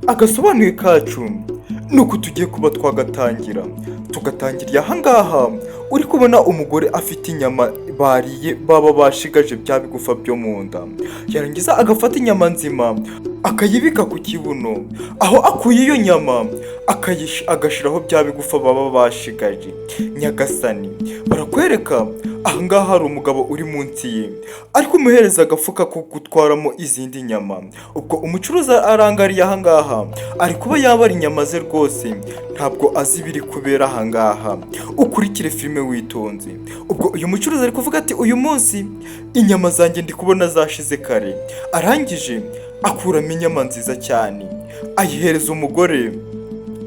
Agasobanuye kacu nuko tugiye kuba tugatangiriye ahangaha. Uri kubona umugore afite inyama bariye baba bashigaje bya bigufa byo mu nda, yarangiza agafata inyama nzima akayibika ku kibuno, aho akuye iyo nyama agashiraho bya bigufa baba bashigaje. Nyagasani, barakwereka ahangaha hari umugabo uri munsi ye ari kumuhereza agafuka ko gutwaramo izindi nyama. Ubwo umucuruzi arangariye ahangaha ari kuba yabara inyama ze rwose ntabwo azi ibiri kubera ahangaha. Ukurikire filime witonze. Ubwo uyu mucuruzi ari kuvuga ati uyu munsi inyama zanjye ndi kubona zashize kare. Arangije akuramo inyama nziza cyane ayihereza umugore,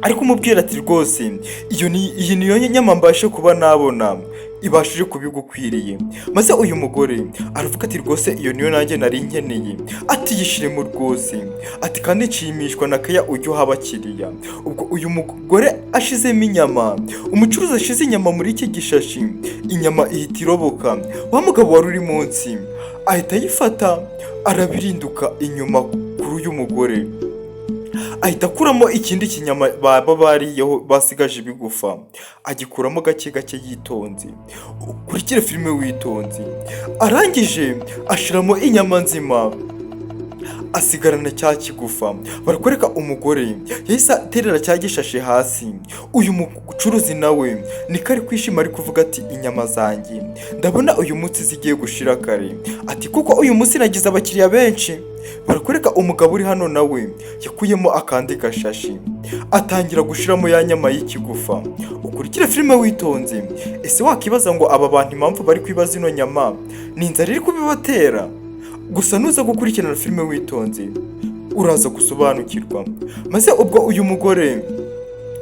ari kumubwira ati rwose iyi niyo nyama mbashe kuba nabona ibashije kubigukwiriye. Maze uyu mugore aravuga ati rwose iyo niyo nanjye nari nkeneye, ati yishiremo rwose, ati kandi nshimishwa na kaya ujya uha abakiriya. Ubwo uyu mugore ashizemo inyama, umucuruzi ashize inyama muri iki gishashi, inyama ihita iroboka. Wa mugabo wari uri munsi ahita ayifata arabirinduka inyuma kuri uyu mugore, ahita akuramo ikindi kinyama baba bariyeho basigaje ibigufa, agikuramo gake gake yitonze. Ukurikire filime witonze. Arangije ashiramo inyama nzima asigarana cya kigufa. Barakwereka umugore yahise aterera cya gishashe hasi. Uyu mucuruzi nawe niko ari kwishima ari kuvuga ati inyama zanjye ndabona uyu munsi zigiye gushira kare, ati kuko uyu munsi nagize abakiriya benshi. Barakwereka umugabo uri hano nawe yakuyemo akandi gashashi atangira gushiramo ya nyama y'ikigufa. Ukurikire filime witonze. Ese wakibaza ngo aba bantu impamvu bari kwibaza ino nyama ni inzara iri kubibatera? Gusa nuza gukurikirana filime witonze uraza gusobanukirwa. Maze ubwo uyu mugore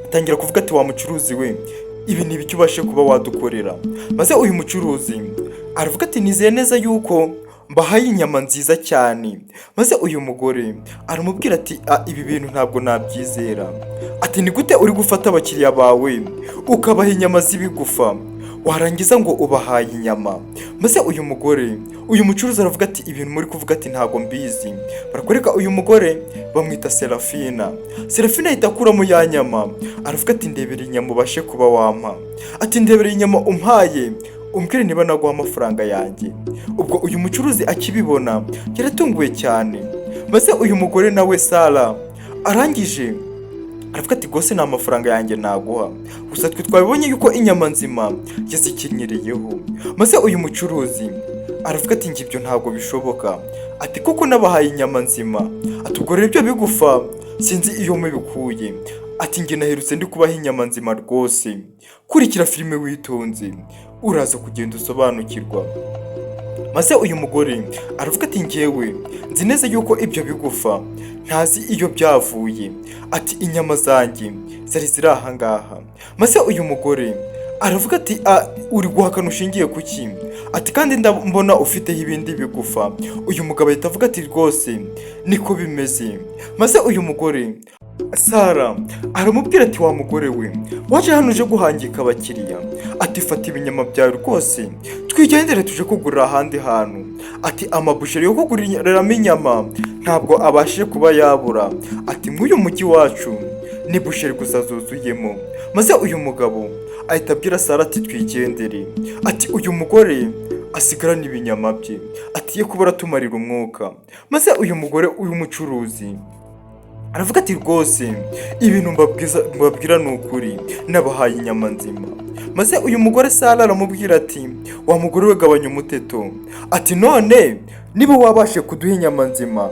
atangira kuvuga ati wa mucuruzi we, ibi ni ibiki ubashe kuba wadukorera? Maze uyu mucuruzi aravuga ati nizeye neza yuko mbahaye inyama nziza cyane. Maze uyu mugore aramubwira ati ibi bintu ntabwo nabyizera. Ati ni gute uri gufata abakiriya bawe ukabaha inyama z'ibigufa warangiza ngo ubahaye inyama? Maze uyu mucuruzi aravuga ati ibintu muri kuvuga ati ntabwo mbizi. Barakwereka uyu mugore bamwita Serafina. Serafina ahita akuramo ya nyama aravuga ati ndebera inyama ubashe kuba wampa. Ati ndebera inyama umpaye umbwire niba naguha amafaranga yanjye. Ubwo uyu mucuruzi akibibona yaratunguwe cyane. Maze uyu mugore nawe Sara arangije aravuga ati rwose nta mafaranga yanjye naguha, gusa twe twabibonye yuko inyama nzima yazikinyiriyeho. Maze uyu mucuruzi aravuga ati ngibyo ntabwo bishoboka, ati kuko nabahaye inyama nzima. Ati ubwo rero ibyo bigufa sinzi iyo mubikuye. Ati nge naherutse ndi kubaha inyama nzima rwose. Kurikira filime witonze uraza kugenda usobanukirwa. Maze uyu mugore aravuga ati ngewe nzi neza yuko ibyo bigufa ntazi iyo byavuye. Ati inyama zanjye zari ziri ahangaha. Maze uyu mugore aravuga ati uri guhakana ushingiye ku ki? Ati kandi ndabona ufiteho ibindi bigufa. Uyu mugabo ahita avuga ati rwose niko bimeze. Maze uyu mugore Sara aramubwira ati wa mugore we, waje hano uje guhangika abakiriya? Ati fata ibinyama byawe rwose twigendere tuje kugurira ahandi hantu. Ati amabusheri yo kuguriramo inyama ntabwo abashije kuba yabura. Ati mw'uyu mujyi wacu ni busheri gusa zuzuyemo. Maze uyu mugabo ahita abwira Sara ati twigendere. Ati uyu mugore asigarana ibinyama bye, ati ye kubura tumarira umwuka. Maze uyu mucuruzi aravuga ati rwose ibintu mbabwira ni ukuri, nabahaye inyama nzima. Maze uyu mugore Sara aramubwira ati wa mugore we gabanya umuteto. Ati none niba wabashe kuduha inyama nzima,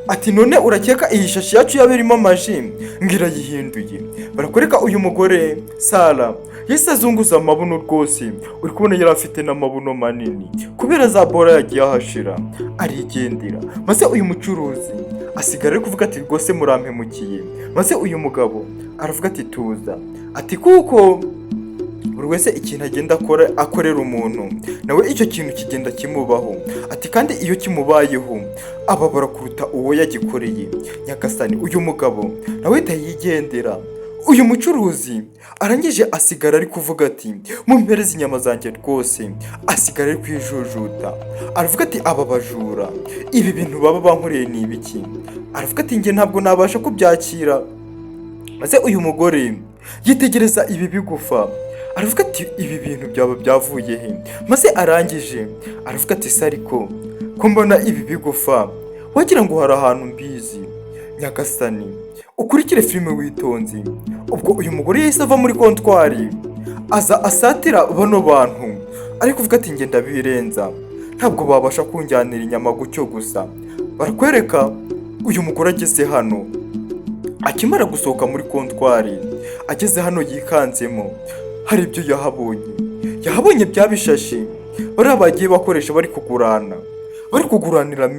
ati none urakeka iyi shashi yacu yaba irimo amaji ngira yihinduye? Barakwereka uyu mugore Sara yahise azunguza amabuno rwose. Uri kubona yari afite n'amabuno manini kubera za bora yagiye ahashira arigendera. Maze uyu mucuruzi asigara ari kuvuga ati rwose murampemukiye. Maze uyu mugabo aravuga ati tuza, ati kuko buri wese ikintu agenda akorera umuntu nawe icyo kintu kigenda kimubaho. Ati kandi iyo kimubayeho ababara kuruta uwo yagikoreye. Nyagasani, uyu mugabo nawe ahita yigendera. uyu mucuruzi arangije asigara ari kuvuga ati mumpereze inyama zanjye rwose, asigara ari kwijujuta aravuga ati aba bajura ibi bintu baba bankoreye ni ibiki, aravuga ati njye ntabwo nabasha kubyakira. Maze uyu mugore yitegereza ibi bigufa aravuga ati ibi bintu byaba byavuye he, maze arangije aravuga ati se ariko ko mbona ibi bigufa wagira ngo hari ahantu mbizi, nyagasani ukurikire filime witonze. Ubwo uyu mugore yahise ava muri kontwari aza asatira bano bantu ariko uvuga ati njye ndabirenza, ntabwo babasha kunjyanira inyama gutyo gusa. Barakwereka uyu mugore ageze hano, akimara gusohoka muri kontwari ageze hano yikanzemo hari ibyo yahabonye bya bishashi bariya bagiye bakoresha bari kuguranira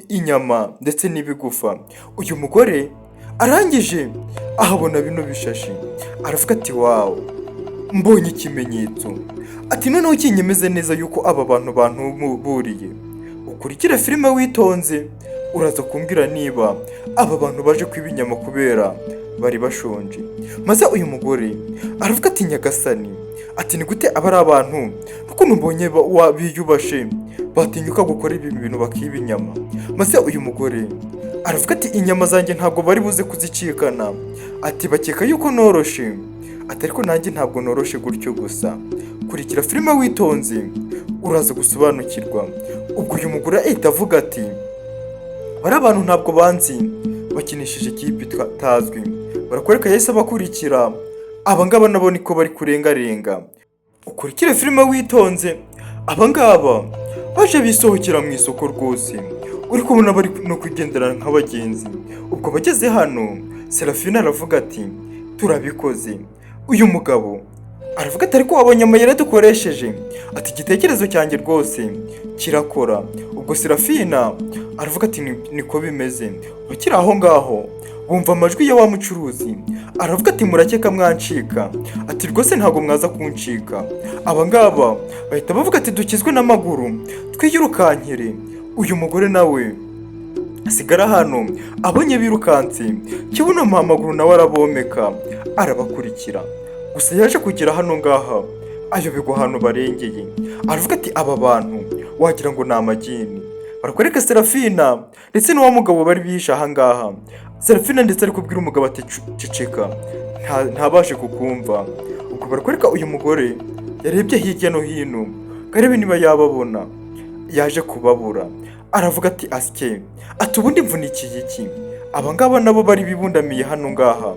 inyama ndetse n'ibigufa. Uyu mugore arangije ahabona bino bishashi aravuga ati wawu, mbonye ikimenyetso, ati noneho kinyemeze neza yuko aba bantu bantuburiye. Ukurikire filime witonze uraza kumbwira niba aba bantu baje kwiba inyama kubera bari bashonje. Maze uyu mugore aravuga ati nyagasani, ati ni gute aba ari abantu n'ukuntu mbonye biyubashe batinyuka gukora ibi bintu bakiba inyama. Maze uyu mugore aravuga ati inyama zanjye ntabwo bari buze kuzicikana, ati bakeka yuko noroshe, ati ariko nanjye ntabwo noroshe gutyo gusa. Kurikira filime witonze uraza gusobanukirwa. Ubwo uyu mugore ahita avuga ati bari abantu ntabwo banzi, bakinishije ikipe itazwi. Barakwereka yahise abakurikira, abangaba nabo niko bari kurengarenga. Ukurikire filime witonze, abangaba baje bisohokera mu isoko rwose, uri kubona bari no kwigendera nk'abagenzi. Ubwo bageze hano Serafina aravuga ati turabikoze. Uyu mugabo aravuga ati ariko wabonye amayeri dukoresheje, ati igitekerezo cyanjye rwose kirakora. Ubwo Serafina aravuga ati niko bimeze. Bakiri aho ngaho bumva amajwi ya wa mucuruzi aravuga ati murakeka mwancika, ati rwose ntabwo mwaza kuncika. Abangaba bahita bavuga ati dukizwe n'amaguru twiyirukankire. Uyu mugore nawe asigara hano abonye birukanse, kibunama amaguru nawe arabomeka arabakurikira. Gusa yaje kugera hano ngaha ayoberwa ahantu barengeye, aravuga ati aba bantu wagira ngo ni amagini. Barakwereka Serafina ndetse n'uwa mugabo bari bihisha aha ngaha. Serafina ndetse ari kubwira umugabo ati ceceka ntabashe kukumva. Ubwo barakwereka uyu mugore yarebye hirya no hino karebe niba yababona, yaje kubabura. Aravuga ati asike, ati ubundi mvunikiye iki? Abangaba nabo bari bibundamiye hano ngaha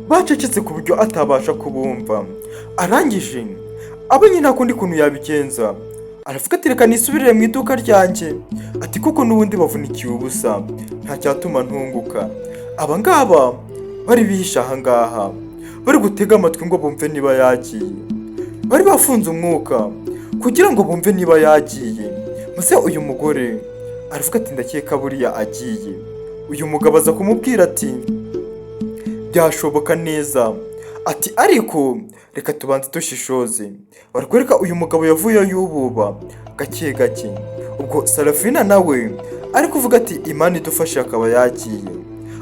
bacecetse ku buryo atabasha kubumva. Arangije abonye nta kundi kuntu yabigenza, aravuga ati reka nisubirire mu iduka ryanjye, ati kuko n'ubundi bavunikiye ubusa nta cyatuma ntunguka. Abangaba bari bihisha aha ngaha bari gutega amatwi ngo bumve niba yagiye, bari bafunze umwuka kugira ngo bumve niba yagiye. Maze uyu mugore aravuga ati ndakeka buriya agiye. Uyu mugabo aza kumubwira ati byashoboka neza, ati ariko reka tubanze dushishoze. Barakwereka uyu mugabo yavuye yububa gake gake. Ubwo Serafina nawe ari kuvuga ati Imana idufashe akaba yagiye,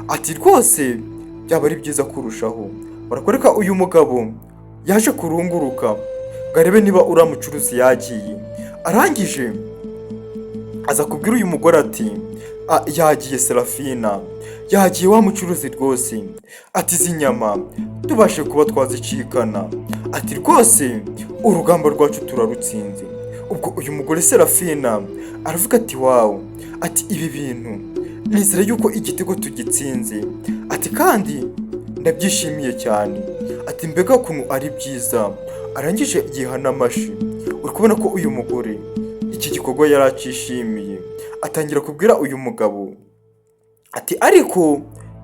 ati rwose byaba ari byiza kurushaho. Barakwereka uyu mugabo yaje kurunguruka garebe niba uriya mucuruzi yagiye. Arangije aza kubwira uyu mugore ati yagiye Serafina, yagiye wa mucuruzi rwose, ati izi nyama tubashe kuba twazicikana, ati rwose urugamba rwacu turarutsinze. Ubwo uyu mugore Serafina aravuga ati wawu, ati ibi bintu nizere yuko igitego tugitsinze, ati kandi ndabyishimiye cyane, ati mbega ukuntu ari byiza. Arangije yihana amashi. Uri kubona ko uyu mugore iki gikorwa yari akishimiye. Atangira kubwira uyu mugabo ati ariko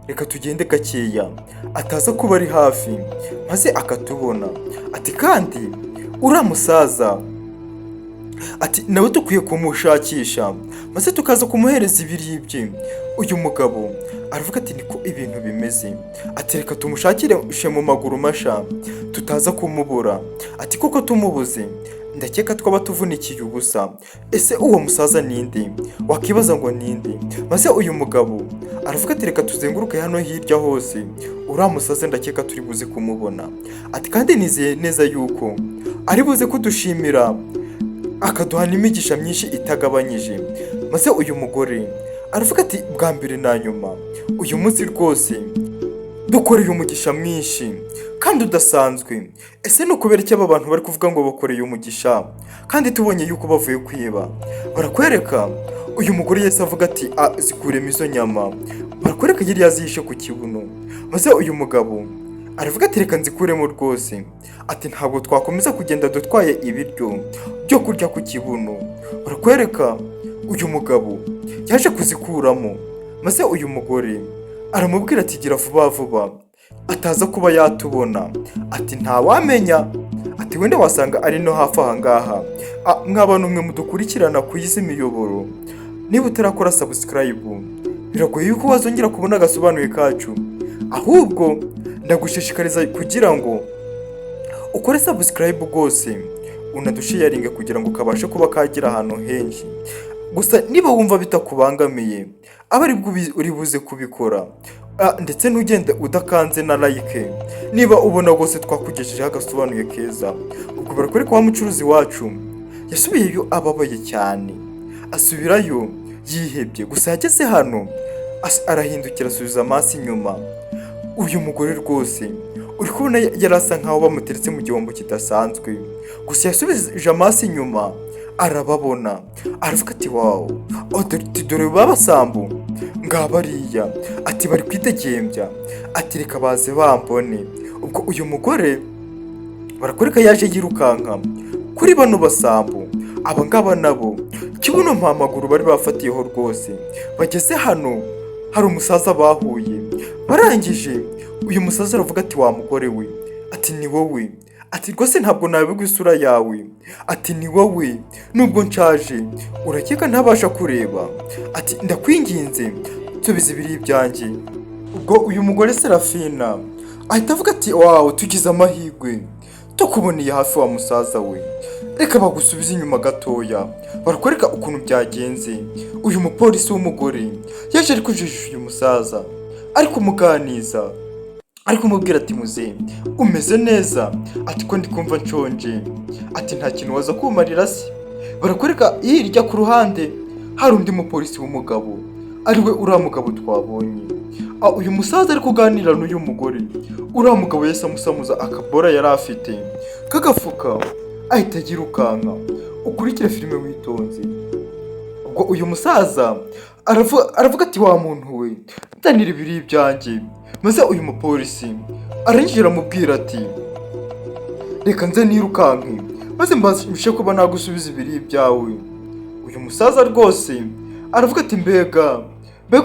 reka tugende gakeya ataza kuba ari hafi maze akatubona, ati kandi uriya musaza ati nawe dukwiye kumushakisha maze tukaza kumuhereza ibiribye. Uyu mugabo aravuga ati niko ibintu bimeze, ati reka tumushakire mu maguru masha tutaza kumubura, ati kuko tumubuze ndakeka twaba tuvunikiye ubusa. Ese uwo musaza ninde? Wakibaza ngo ninde? Maze uyu mugabo aravuga ati reka tuzenguruke hano hirya hose uramusaze ndakeka turi buze kumubona. Ati kandi nizeye neza yuko ari buze kudushimira akaduha n'imigisha myinshi itagabanyije. Maze uyu mugore aravuga ati bwa mbere na nyuma uyu munsi rwose dukoreye umugisha mwinshi kandi udasanzwe. Ese ni ukubera iki aba bantu bari kuvuga ngo bakoreye umugisha kandi tubonye yuko bavuye kwiba? Barakwereka uyu mugore yese avuga ati zikuremo izo nyama, barakwereka yari yazihishe ku kibuno. Maze uyu mugabo aravuga ati reka nzikuremo rwose. Ati ntabwo twakomeza kugenda dutwaye ibiryo byo kurya ku kibuno. Barakwereka uyu mugabo yaje kuzikuramo. Maze uyu mugore aramubwira ati gira vuba vuba ataza kuba yatubona. Ati ntawamenya, ati wenda wasanga ari no hafi aha ngaha. Mw'abantu mwe mudukurikirana ku izi miyoboro, niba utarakora subscribe biragoye yuko wazongera kubona Agasobanuye kacu, ahubwo ndagushishikariza kugira ngo ukore subscribe rwose unadusharinge kugira ngo kabashe kuba kagira ahantu henshi. Gusa niba wumva bitakubangamiye aba ari bwo uri buze kubikora, ndetse ntugende udakanze na like niba ubona rwose twakugejejeho Agasobanuye keza. Ubwo barakwereka wa mucuruzi wacu yasubiyeyo ababaye cyane, asubirayo yihebye. Gusa yageze hano arahindukira asubiza amaso inyuma. Uyu mugore rwose uri kubona yari asa nkaho bamuteretse mu gihombo kidasanzwe. Gusa yasubije amaso inyuma arababona, aravuga ati wawu, dore babasambu ngabariya. Ati bari kwitegembya, ati reka baze bambone. Ubwo uyu mugore barakwereka yaje yirukanka kuri bano basambu. Aba ngaba nabo kibuno mpamaguru bari bafatiyeho rwose. Bageze hano hari umusaza bahuye, barangije uyu musaza aravuga ati wa mugore we, ati ni wowe, ati rwose ntabwo nabigwa isura yawe, ati ni wowe nubwo nshaje urakeka ntabasha kureba, ati ndakwinginze nsubiza ibiri byanjye. Ubwo uyu mugore Serafina ahita avuga ati wawu, tugize amahirwe tukuboneye hafi wa musaza we, reka bagusubize inyuma gatoya. Barakwereka ukuntu byagenze. Uyu mupolisi w'umugore yaje ari kujijisha uyu musaza, ari kumuganiza, ari kumubwira ati muze umeze neza? Ati ko ndi kumva nshonje. Ati nta kintu waza kumarira se? Barakwereka hirya ku ruhande hari undi mupolisi w'umugabo, ariwe uriya mugabo twabonye. Uyu musaza ari kuganira n'uyu mugore, uriya mugabo yese amusamuza akabora yari afite kagafuka, ahita yirukanka. Ukurikire filime witonze. Ubwo uyu musaza aravuga ati wa muntu we, nzanira ibiri byanjye. Maze uyu mupolisi arangije aramubwira ati reka nze nirukanke maze mbashe kuba nagusubiza ibiri byawe. Uyu musaza rwose aravuga ati mbega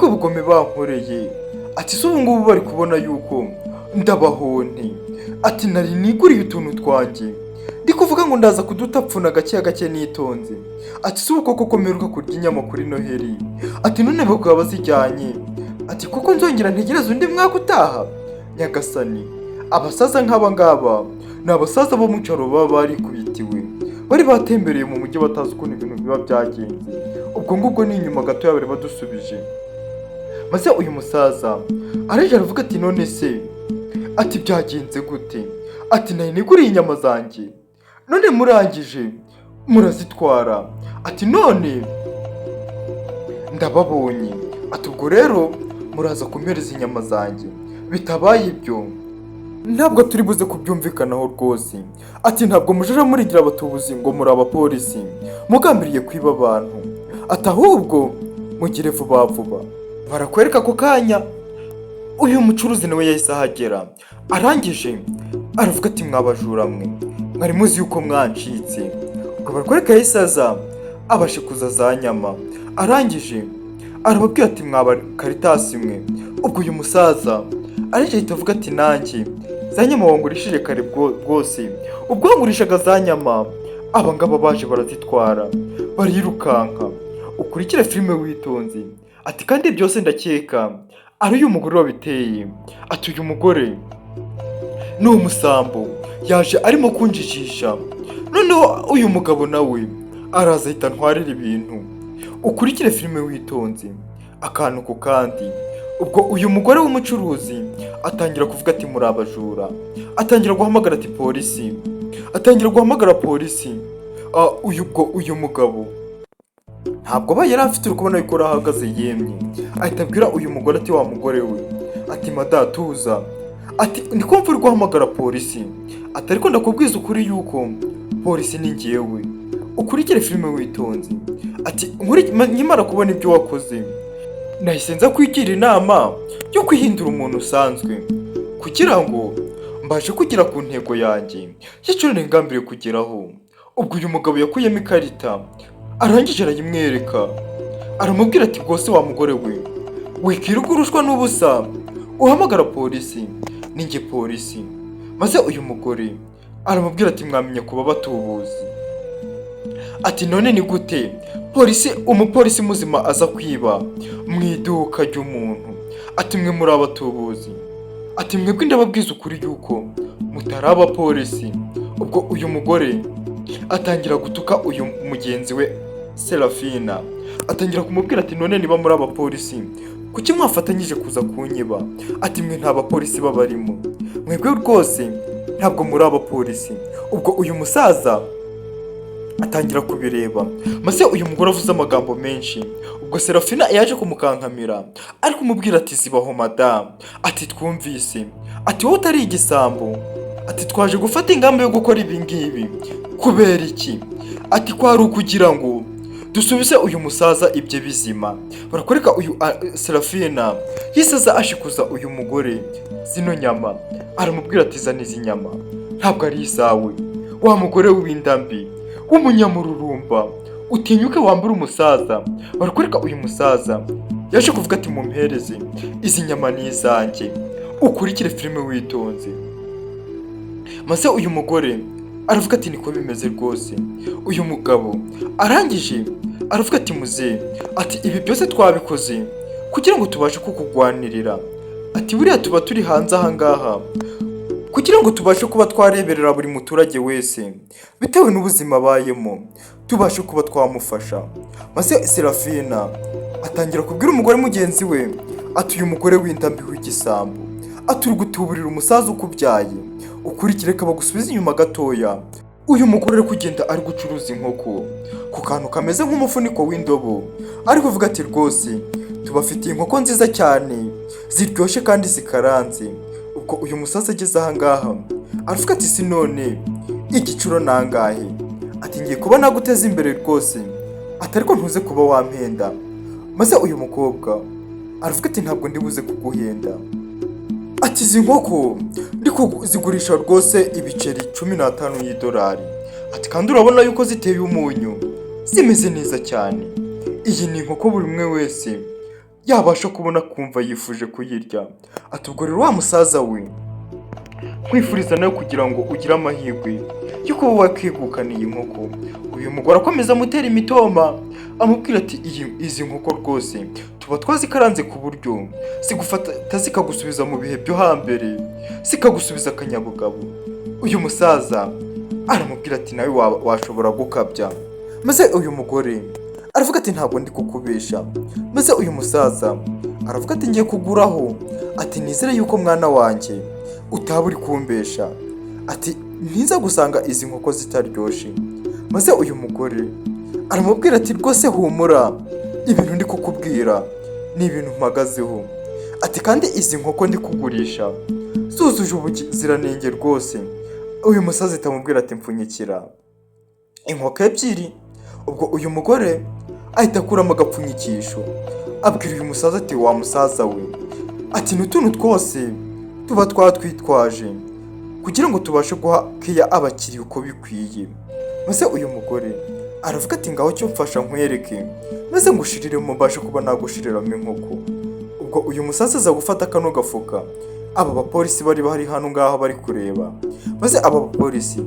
ubugome bankoreye. Ati se ubu ngubu bari kubona yuko ndabahonte. Ati nari niguriye utuntu twanjye ndi kuvuga ngo ndaza kudutapfuna gake nitonze. Ati se ubu koko meruka kurya inyama kuri Noheli. Ati none bakaba bazijyanye. Ati koko nzongera ntegereza undi mwaka utaha? Nyagasani, abasaza nk'aba ngaba ni abasaza bo mu cyaro baba barikubitiwe, bari batembereye mu mujyi batazi ukuntu ibintu biba byagenze. Ubwo ngubwo ni inyuma gato bari badusubije. Maze uyu musaza araje aravuga ati none se, ati byagenze gute? Ati nari niguriye inyama zanjye none murangije murazitwara. Ati none ndababonye. Ati ubwo rero muraza kumpereza inyama zanjye, bitabaye ibyo ntabwo turi buze kubyumvikanaho rwose. Ati ntabwo mujaja murigira abatubuzi ngo muri abapolisi mugambiriye kwiba abantu. Ati ahubwo mugire vuba vuba. Barakwereka ako kanya uyu mucuruzi nawe yahise ahagera, arangije aravuga ati mwabajura mwe, mwari muzi yuko mwancitse. Ubwo barakwereka yahise aza abashikuza za nyama, arangije arababwira ati mwaba Karitasi mwe. Ubwo uyu musaza arije ahita avuga ati nanjye za nyama wangurishije kare rwose. Ubwo wangurishaga za nyama aba ngaba baje barazitwara barirukanka. Ukurikire filime witonze. Ati kandi byose ndakeka ari uyu mugore wabiteye. Ati uyu mugore ni umusambo yaje arimo kunjijisha, noneho uyu mugabo nawe araza ahita ntwarira ibintu. Ukurikire filime witonze akantu ku kandi. Ubwo uyu mugore w'umucuruzi atangira kuvuga ati muri abajura, atangira guhamagara ati polisi, atangira guhamagara polisi. Uyu mugabo ntabwo aba yari afite uri kubona yuko ahagaze yemye, ahita abwira uyu mugore ati wa mugore we ati madatuza, ati ndi kumva uri guhamagara polisi, ati ariko ndakubwiza ukuri yuko polisi ni njyewe, ukurikire filime witonze, ati nkimara kubona ibyo wakoze nahise nza kwigira inama yo kwihindura umuntu usanzwe kugira ngo mbashe kugera ku ntego yanjye y'icyo ngambiriye kugeraho. Ubwo uyu mugabo yakuyemo ikarita arangije arayimwereka, aramubwira ati rwose wa mugore we wikirirwa urushwa n'ubusa, uhamagara polisi, ninjye polisi. Maze uyu mugore aramubwira ati mwamenya kuba batubuzi, ati none ni gute umupolisi muzima aza kwiba mu iduka ry'umuntu, ati mwe muri abatubuzi, ati mwebwe ndababwiza ukuri yuko mutari abapolisi. Ubwo uyu mugore atangira gutuka uyu mugenzi we Serafina, atangira kumubwira ati none niba muri abapolisi kuki mwafatanyije kuza kunyiba, ati mwe nta bapolisi babarimo, mwebwe rwose ntabwo muri abapolisi. Ubwo uyu musaza atangira kubireba, maze uyu mugore avuze amagambo menshi. Ubwo Serafina yaje kumukankamira ari kumubwira ati zibaho madamu, ati twumvise, ati wowe utari igisambo, ati twaje gufata ingamba yo gukora ibi ngibi kubera iki, ati kwari ukugira ngo dusubize uyu musaza ibye bizima. Barakoreka uyu Serafina yisaza ashikuza uyu mugore zino nyama, aramubwira ati zana izi nyama ntabwo ari izawe, wa mugore w'indambi w'umunyamururumba, utinyuke wambure umusaza. Barakoreka uyu musaza yaje kuvuga ati mumpereze izi nyama ni izanjye, ukurikire filime witonze. Maze uyu mugore aravuga ati niko bimeze rwose. Uyu mugabo arangije aravuga ati muze, ati ibi byose twabikoze kugira ngo tubashe kukugwanirira, ati buriya tuba turi hanze aha ngaha kugira ngo tubashe kuba twareberera buri muturage wese bitewe n'ubuzima abayemo, tubashe kuba twamufasha. Maze Serafina atangira kubwira umugore mugenzi we ati uyu mugore w'indambi w'igisambo, ati uri gutuburira umusaza ukubyaye, ukurikire kaba gusubiza inyuma gatoya. Uyu mugore ari kugenda ari gucuruza inkoko ku kantu kameze nk'umufuniko w'indobo, ari kuvuga ati rwose tubafitiye inkoko nziza cyane ziryoshye kandi zikaranze. Ubwo uyu musaza ageze aha ngaha aravuga ati si none igicuro nangahe, ati ngiye kuba naguteza imbere rwose, ati ariko ntuze kuba wampenda. Maze uyu mukobwa aravuga ati ntabwo ndibuze kuguhenda, ati izi nkoko ndi kuzigurisha rwose ibiceri 15 y'idolari, ati kandi urabona yuko ziteye umunyu zimeze neza cyane, iyi ni inkoko buri umwe wese yabasha kubona kumva yifuje kuyirya. Ati ubwo rero wa musaza we nkwifuriza nawe kugira ngo ugire amahirwe yo kuba wakegukana iyi nkoko. Uyu mugore akomeza amutera imitoma amubwira ati izi nkoko rwose tuba twazikaranze ku buryo zigufata zikagusubiza mu bihe byo hambere, zikagusubiza akanyabugabo. Uyu musaza aramubwira ati nawe washobora gukabya. Maze uyu mugore aravuga ati ntabwo ndi kukubesha. Maze uyu musaza aravuga ati ngiye kuguraho, ati nizere yuko mwana wanjye utaba uri kumbesha, ati ntiza gusanga izi nkoko zitaryoshye. Maze uyu mugore aramubwira ati rwose humura, ibintu ndi kukubwira ni ibintu mpagazeho, ati kandi izi nkoko ndi kugurisha zuzuje ubuziranenge rwose. Uyu musaza atamubwira ati mpfunyikira inkoko ebyiri. Ubwo uyu mugore ahita akuramo agapfunyikisho abwira uyu musaza ati wa musaza we, ati n'utuntu twose tuba twatwitwaje kugira ngo tubashe guha keya abakiriya uko bikwiye. Maze uyu mugore aravuga ati ngaho cyo mfasha nkwereke maze ngushirire mubashe kuba nagushiriramo inkoko. Ubwo uyu musaza aza gufata kano gafuka, aba bapolisi bari bahari hano ngaho bari kureba. Maze aba bapolisi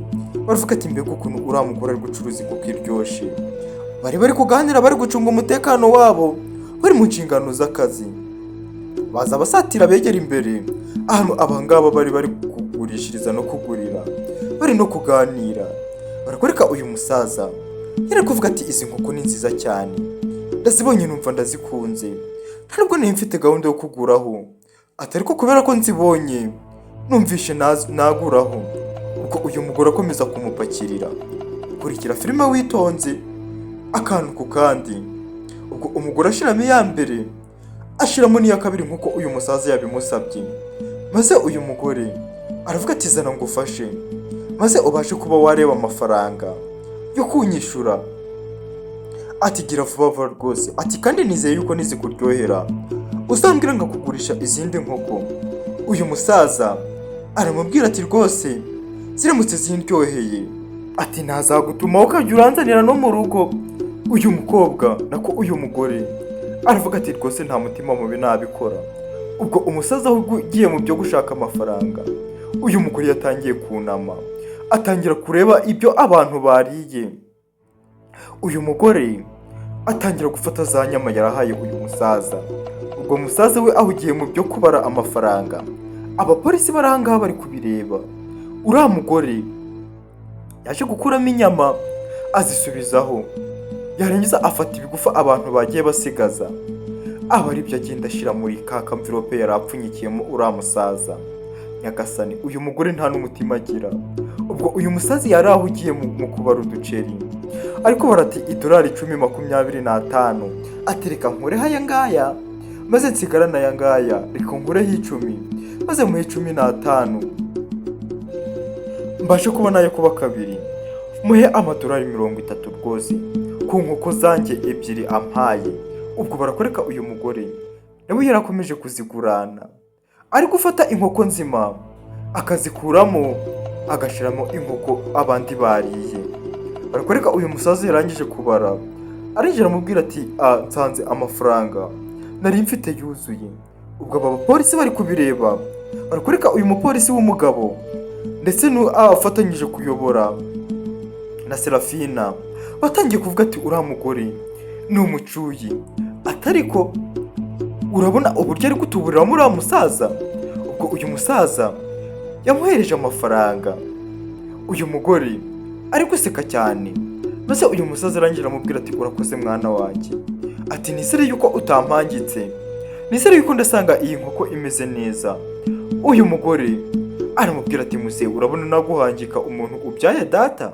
baravuga ati mbega ukuntu uriya mugore ari gucuruza inkoko iryoshye. Bari kuganira, bari gucunga umutekano wabo, bari mu nshingano z'akazi. Baza basatira begera imbere ahantu abangaba bari kugurishiriza no kugurira, bari no kuganira. Barakwereka uyu musaza yari kuvuga ati izi nkoko ni nziza cyane, ndazibonye numva ndazikunze, ntabwo nari mfite gahunda yo kuguraho, ati ariko kubera ko nzibonye numvishe naguraho. Ubwo uyu mugore akomeza kumupakirira. Kurikira filime witonze akantu ku kandi. Ubwo umugore ashiramo iya mbere ashiramo n'iya kabiri nk'uko uyu musaza yabimusabye. Maze uyu mugore aravuga ati zana ngufashe maze ubashe kuba wareba amafaranga yo kunyishura. Ati gira vuba vuba rwose, ati kandi nizeye yuko nizikuryohera uzambwira ngakugurisha izindi nkoko. Uyu musaza aramubwira ati rwose ziramutse zindyoheye ati ntazagutuma ukajya uranzanira no mu rugo. Uyu mukobwa nako uyu mugore aravuga ati rwose nta mutima mubi nabikora. Ubwo umusaza ugiye mu byo gushaka amafaranga, uyu mugore yatangiye kunama atangira kureba ibyo abantu bariye. Uyu mugore atangira gufata za nyama yarahaye uyu musaza. Ubwo musaza we ahugiye mu byo kubara amafaranga. Abapolisi bari ahangaha bari kubireba. Uriya mugore yaje gukuramo inyama azisubizaho, yarangiza afata ibigufa abantu bagiye basigaza, aba aribyo agenda ashyira muri ka kamvirope yari apfunyikiyemo uriya musaza. Nyagasani, uyu mugore nta n'umutima agira. Ubwo uyu musazi yari ahugiye mu kubara uduceri, ariko barati idolari 10-25. Ati reka nkureho aya ngaya maze nsigarana aya ngaya, reka nkureho 10 maze muhe 15 mbashe kubona ayo kuba kabiri, muhe amadolari 30 rwose ku nkoko zanjye ebyiri ampaye. Ubwo barakoreka uyu mugore nawe yarakomeje kuzigurana, ari gufata inkoko nzima akazikuramo agashiramo inkoko abandi bariye. Barakoreka uyu musaza yarangije kubara, arinjira amubwira ati nsanze amafaranga nari mfite yuzuye. Ubwo aba bapolisi bari kubireba, barakoreka uyu mupolisi w'umugabo ndetse afatanyije kuyobora na Serafina batangiye kuvuga ati uriya mugore ni umucuyi, atariko urabona uburyo ari gutuburira muri uriya musaza. Ubwo uyu musaza yamuhereje amafaranga, uyu mugore ari guseka cyane. Maze uyu musaza arangira amubwira ati urakoze mwana wanjye, ati nizere yuko utampangitse, nizere yuko ndasanga iyi nkoko imeze neza. Uyu mugore aramubwira ati muze urabona naguhangika umuntu ubyaye data,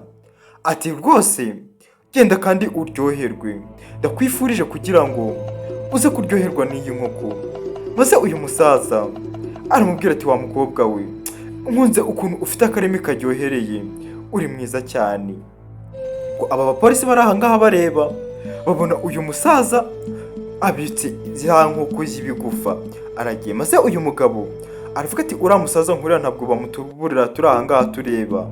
ati rwose genda kandi uryoherwe, ndakwifurije kugira ngo uze kuryoherwa n'iyi nkoko. Maze uyu musaza aramubwira ati wa mukobwa we, nkunze ukuntu ufite akarimi karyohereye, uri mwiza cyane. Ngo aba bapolisi bari ahangaha bareba babona uyu musaza abitse za nkoko y'ibigufa aragiye. Maze uyu mugabo aravuga ati uriya musaza nkurira ntabwo bamutuburira turi ahangaha tureba,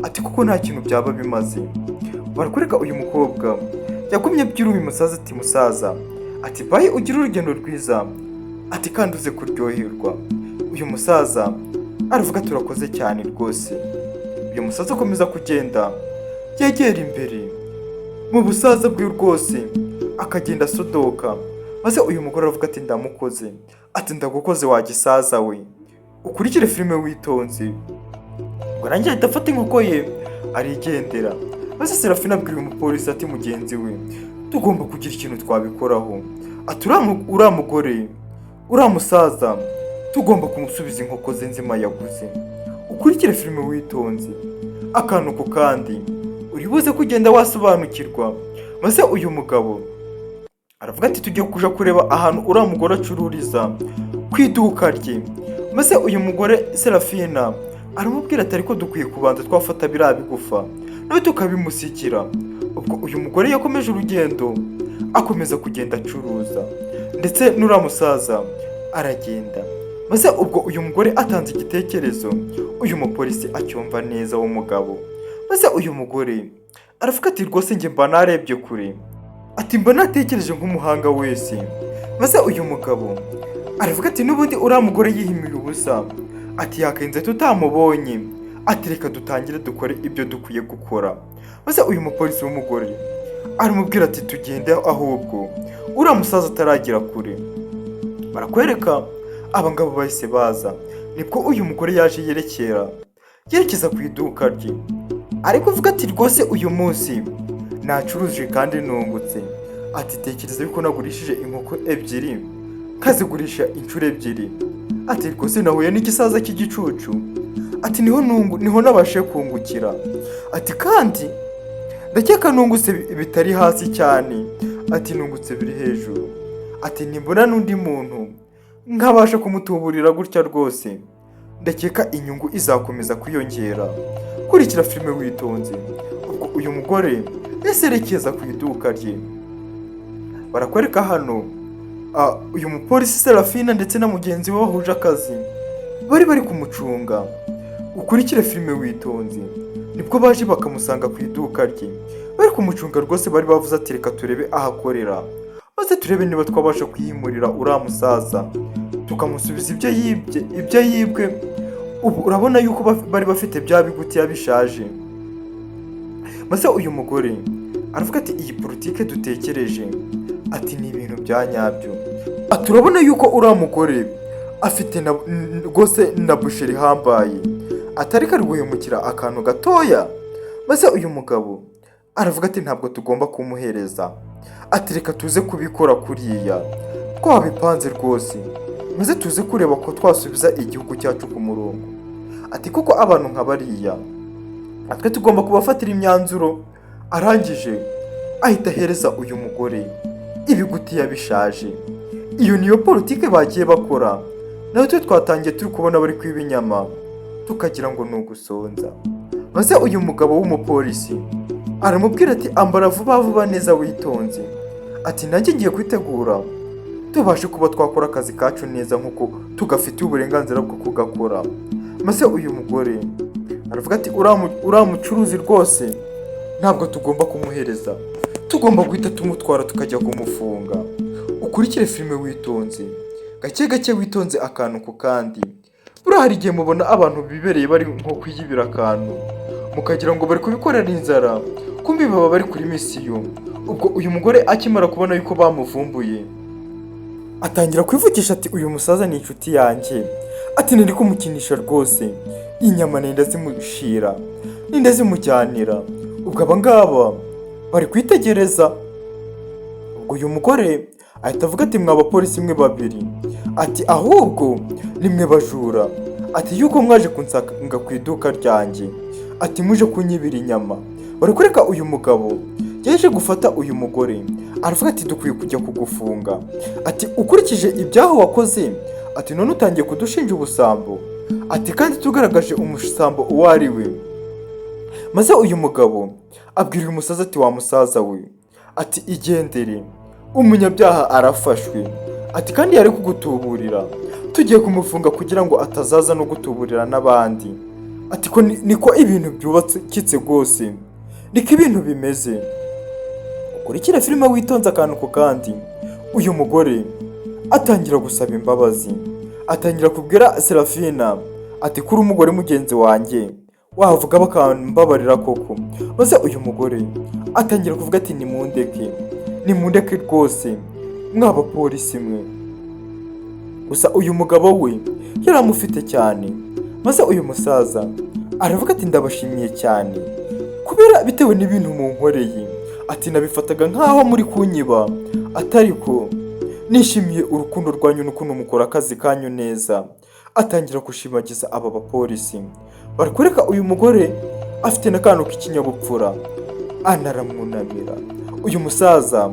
ati kuko nta kintu byaba bimaze. Barakoreka uyu mukobwa yagumye abyira uyu musaza ati musaza, ati bayi ugira urugendo rwiza, ati kandi uze kuryoherwa. Uyu musaza aravuga turakoze cyane rwose. Uyu musaza akomeza kugenda yegera imbere mu busaza bwe rwose akagenda asodoka. Maze uyu mugore aravuga ati ndamukoze, ati ndagukoze wa gisaza we, ukurikire filime witonze. Ngo nanjye ahita afata inkoko ye arigendera. Maze Serafina abwira umupolisi ati mugenzi we tugomba kugira ikintu twabikoraho, ati uriya mugore uriya musaza tugomba kumusubiza inkoko ze nzima yaguze. Ukurikire filime witonze akantu ku kandi uri buze kugenda wasobanukirwa. Maze uyu mugabo aravuga ati tujye kuja kureba ahantu uriya mugore acururiza ku iduka rye. Maze uyu mugore Serafina aramubwira ati ariko dukwiye kubanza twafata biriya bigufa nawe tukabimusikira. Ubwo uyu mugore yakomeje urugendo akomeza kugenda acuruza, ndetse n'uriya musaza aragenda. Maze ubwo uyu mugore atanze igitekerezo, uyu mupolisi acyumva neza w'umugabo. Maze uyu mugore aravuga ati rwose njye mba narebye kure, ati mba natekereje nk'umuhanga wese. Maze uyu mugabo aravuga ati n'ubundi uriya mugore yihimiye ubusa, ati yakenze tutamubonye, ati reka dutangire dukore ibyo dukwiye gukora. Maze uyu mupolisi w'umugore aramubwira ati tugende ahubwo uriya musaza ataragira kure. Barakwereka abangabo bahise baza. Nibwo uyu mugore yaje yerekeza ku iduka rye, ariko avuga ati rwose uyu munsi nacuruje kandi nungutse, ati tekereza yuko nagurishije inkoko ebyiri nkazigurisha inshuro ebyiri, ati rwose nahuye n'igisaza cy'igicucu, ati niho nabashe kungukira, ati kandi ndakeka nungutse bitari hasi cyane, ati nungutse biri hejuru, ati nimbona n'undi muntu nkabasha kumutuburira gutya rwose ndakeka inyungu izakomeza kwiyongera. Kurikira filime witonze. Ubwo uyu mugore yaserekeza ku iduka rye. Barakwereka hano uyu mupolisi Serafina ndetse na mugenzi we wahuje akazi bari kumucunga. Ukurikire filime witonze. Nibwo baje bakamusanga ku iduka rye bari kumucunga rwose, bari bavuze ati reka turebe ahakorera maze turebe niba twabasha kuyimurira uriya musaza tukamusubiza ibyo yibwe. Ubu urabona yuko bari bafite bya bigutiya bishaje. Maze uyu mugore aravuga ati iyi politike dutekereje ati ni ibintu bya nyabyo. Ati urabona yuko uriya mugore afite rwose na busheri hambaye, atari kari guhemukira akantu gatoya. Maze uyu mugabo aravuga ati ntabwo tugomba kumuhereza, ati reka tuze kubikora kuriya twabipanze rwose, maze tuze kureba ko twasubiza igihugu cyacu ku murongo. Ati kuko abantu nka bariya atwe tugomba kubafatira imyanzuro. Arangije ahita ahereza uyu mugore ibigutiya bishaje. Iyo niyo politike bagiye bakora, nawe twe twatangiye turi kubona bari kwiba inyama tukagira ngo ni ugusonza. Maze uyu mugabo w'umupolisi aramubwira ati ambara vuba neza witonze, ati nanjye ngiye kwitegura tubashe kuba twakora akazi kacu neza nk'uko tugafitiye uburenganzira bwo kugakora. Maze uyu mugore aravuga ati uriya mucuruzi rwose ntabwo tugomba kumuhereza, tugomba guhita tumutwara tukajya kumufunga. Ukurikire filime witonze, gake witonze akantu ku kandi. Buriya hari igihe mubona abantu bibereye bari nko kwiyibira akantu mukagira ngo bari kubikorera inzara, kumbi baba bari kuri misiyo. Ubwo uyu mugore akimara kubona yuko bamuvumbuye atangira kwivugisha ati uyu musaza ni inshuti yanjye, ati nari kumukinisha rwose, inyama nenda zimushira nenda zimujyanira. Ubwo abangaba bari kwitegereza. Ubwo uyu mugore ahita avuga ati mwa bapolisi mwe babiri, ati ahubwo nimwe bajura, ati yuko mwaje kunsanga ku iduka ryanjye, ati muje kunyibira inyama. Bari kureka uyu mugabo yaje gufata uyu mugore, aravuga ati dukwiye kujya kugufunga, ati ukurikije ibyaho wakoze, ati none utangiye kudushinja ubusambo, ati kandi tugaragaje umusambo uwo ari we. Maze uyu mugabo abwira uyu musaza ati wa musaza we, ati igendere, umunyabyaha arafashwe, ati kandi yari kugutuburira, tugiye kumufunga kugira ngo atazaza no gutuburira n'abandi. Ati ko niko ibintu byubakitse rwose, niko ibintu bimeze. Ukurikira filime witonze akantu ku kandi. Uyu mugore atangira gusaba imbabazi, atangira kubwira Serafina ati kuri umugore mugenzi wanjye wavuga bakambabarira koko. Maze uyu mugore atangira kuvuga ati nimundeke rwose mwaba polisi mwe. Gusa uyu mugabo we yaramufite cyane. Maze uyu musaza aravuga ati ndabashimiye cyane kubera bitewe n'ibintu munkoreye, ati nabifataga nkaho muri kunyiba, atariko nishimiye urukundo rwanyu n'ukuntu mukora akazi kanyu neza. Atangira gushimagiza aba bapolisi. Barakureka uyu mugore afite n'akantu k'ikinyabupfura, anaramwunamira. Uyu musaza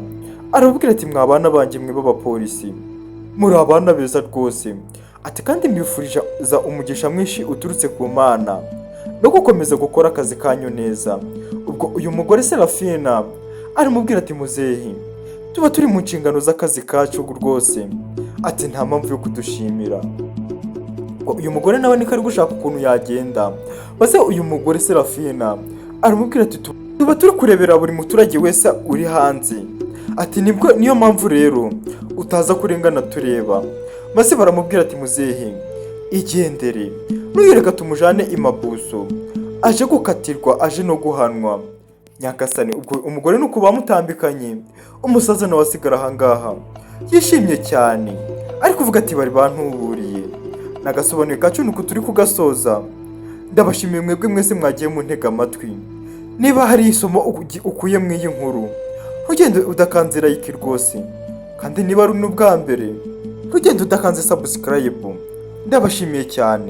arababwira ati mwabana banjye mwe b'abapolisi muri abana beza rwose, ati kandi mbifurije umugisha mwinshi uturutse ku Mana no gukomeza gukora akazi kanyu neza. Ubwo uyu mugore Serafina aramubwira ati muzehe tuba turi mu nshingano z'akazi kacu rwose, ati nta mpamvu yo kudushimira. Uyu mugore nawe niko ari gushaka ukuntu yagenda. Maze uyu mugore Serafina aramubwira ati tuba turi kurebera buri muturage wese uri hanze, ati niyo mpamvu rero utaza kurengana tureba. Maze baramubwira ati muzehe igendere, nuyereka tumujane imabuso, aje gukatirwa aje no guhanwa. Nyagasani ubwo umugore nuko bamutambikanye, umusaza nawe asigara ahangaha yishimye cyane, ari kuvuga ati bari bantuburiye. Nagasobanuye kacu nuko turi kugasoza. Ndabashimiye mwebwe mwese mwagiye mu ntega amatwi. Niba hari isomo ukuye mu iyi nkuru, ntugende udakanze like rwose, kandi niba ari n'ubwa mbere ntugende udakanze subscribe. ndabashimiye cyane.